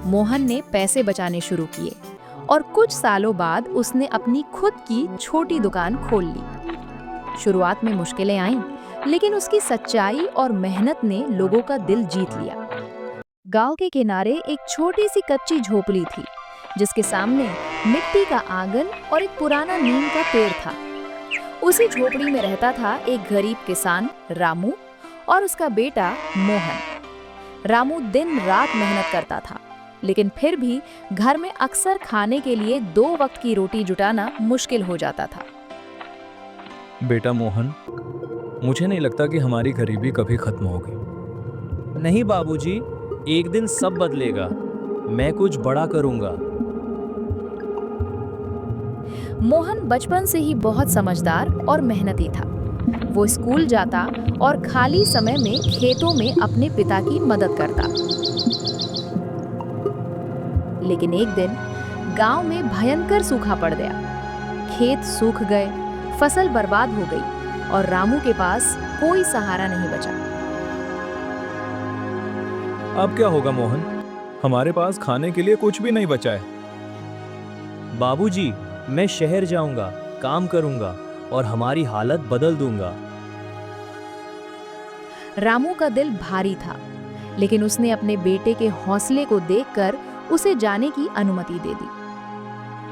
मोहन ने पैसे बचाने शुरू किए और कुछ सालों बाद उसने अपनी खुद की छोटी दुकान खोल ली। शुरुआत में मुश्किलें आईं, लेकिन उसकी सच्चाई और मेहनत ने लोगों का दिल जीत लिया। गांव के किनारे एक छोटी सी कच्ची झोपड़ी थी, जिसके सामने मिट्टी का आंगन और एक पुराना नीम का पेड़ था। उसी झोपड़ी में रहता था एक गरीब किसान रामू और उसका बेटा मोहन। रामू दिन रात मेहनत करता था, लेकिन फिर भी घर में अक्सर खाने के लिए 2 वक्त की रोटी जुटाना मुश्किल हो जाता था। बेटा मोहन, मुझे नहीं लगता कि हमारी गरीबी कभी खत्म होगी। नहीं बाबूजी, एक दिन सब बदलेगा। मैं कुछ बड़ा करूंगा। मोहन बचपन से ही बहुत समझदार और मेहनती था। वो स्कूल जाता और खाली समय में खेतों में अपने पिता की मदद करता। लेकिन एक दिन गांव में भयंकर सूखा पड़ गया। खेत सूख गए, फसल बर्बाद हो गई और रामू के पास कोई सहारा नहीं बचा। अब क्या होगा मोहन? हमारे पास खाने के लिए कुछ भी नहीं बचा है। बाबूजी, मैं शहर जाऊंगा, काम करूंगा और हमारी हालत बदल दूंगा। रामू का दिल भारी था, लेकिन उसने अपने बेटे के हौसले को देखकर उसे जाने की अनुमति दे दी।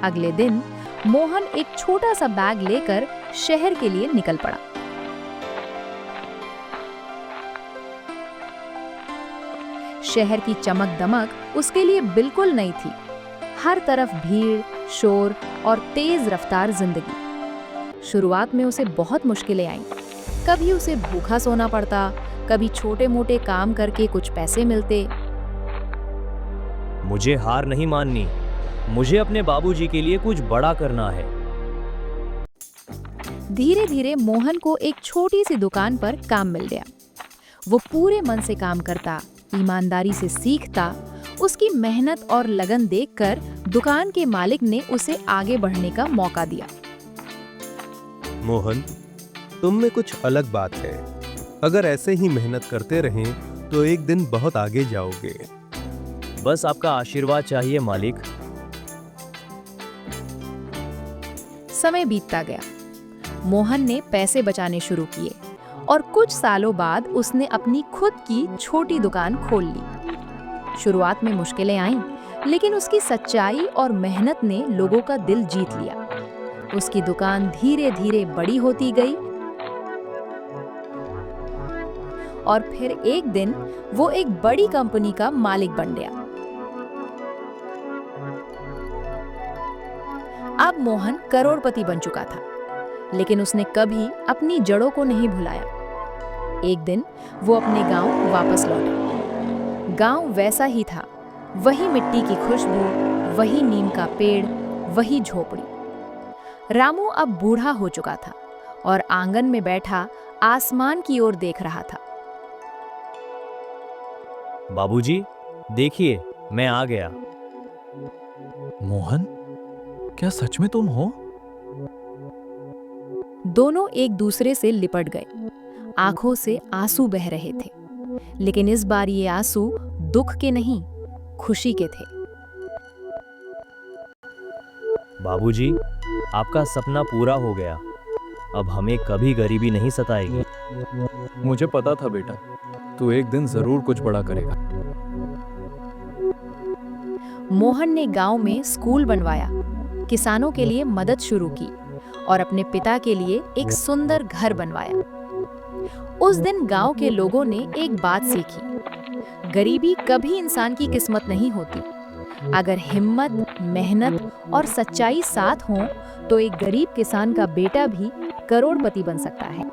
अगले दिन मोहन एक छोटा सा बैग लेकर शहर के लिए निकल पड़ा। शहर की चमक दमक उसके लिए बिल्कुल नई थी। हर तरफ भीड़, शोर और तेज रफ्तार जिंदगी। शुरुआत में उसे बहुत मुश्किलें आईं। कभी उसे भूखा सोना पड़ता, कभी छोटे मोटे काम करके कुछ पैसे मिलते। मुझे हार नहीं माननी। मुझे अपने बाबूजी के लिए कुछ बड़ा करना है। धीरे धीरे मोहन को एक छोटी सी दुकान पर काम मिल गया। वो पूरे मन से काम करता, ईमानदारी से सीखता। उसकी मेहनत और लगन देखकर दुकान के मालिक ने उसे आगे बढ़ने का मौका दिया। मोहन, तुम में कुछ अलग बात है। अगर ऐसे ही मेहनत करते रहें तो एक दिन बहुत आगे जाओगे। बस आपका आशीर्वाद चाहिए मालिक। समय बीतता गया। मोहन ने पैसे बचाने शुरू किए और कुछ सालों बाद उसने अपनी खुद की छोटी दुकान खोल ली। शुरुआत में मुश्किलें आईं, लेकिन उसकी सच्चाई और मेहनत ने लोगों का दिल जीत लिया। उसकी दुकान धीरे धीरे बड़ी होती गई और फिर एक दिन वो एक बड़ी कंपनी का मालिक बन गया। अब मोहन करोड़पति बन चुका था, लेकिन उसने कभी अपनी जड़ों को नहीं भुलाया। एक दिन वो अपने गांव वापस लौटा। गांव वैसा ही था, वही मिट्टी की खुशबू, वही नीम का पेड़, वही झोपड़ी। रामू अब बूढ़ा हो चुका था और आंगन में बैठा आसमान की ओर देख रहा था। बाबूजी, देखिए, मैं आ गया। मोहन, क्या सच में तुम हो? दोनों एक दूसरे से लिपट गए। आंखों से आंसू बह रहे थे, लेकिन इस बार ये आंसू दुख के नहीं, खुशी के थे। बाबूजी, आपका सपना पूरा हो गया। अब हमें कभी गरीबी नहीं सताएगी। मुझे पता था बेटा, तू एक दिन जरूर कुछ बड़ा करेगा। मोहन ने गांव में स्कूल बनवाया, किसानों के लिए मदद शुरू की और अपने पिता के लिए एक सुंदर घर बनवाया। उस दिन गांव के लोगों ने एक बात सीखी, गरीबी कभी इंसान की किस्मत नहीं होती। अगर हिम्मत, मेहनत और सच्चाई साथ हों, तो एक गरीब किसान का बेटा भी करोड़पति बन सकता है।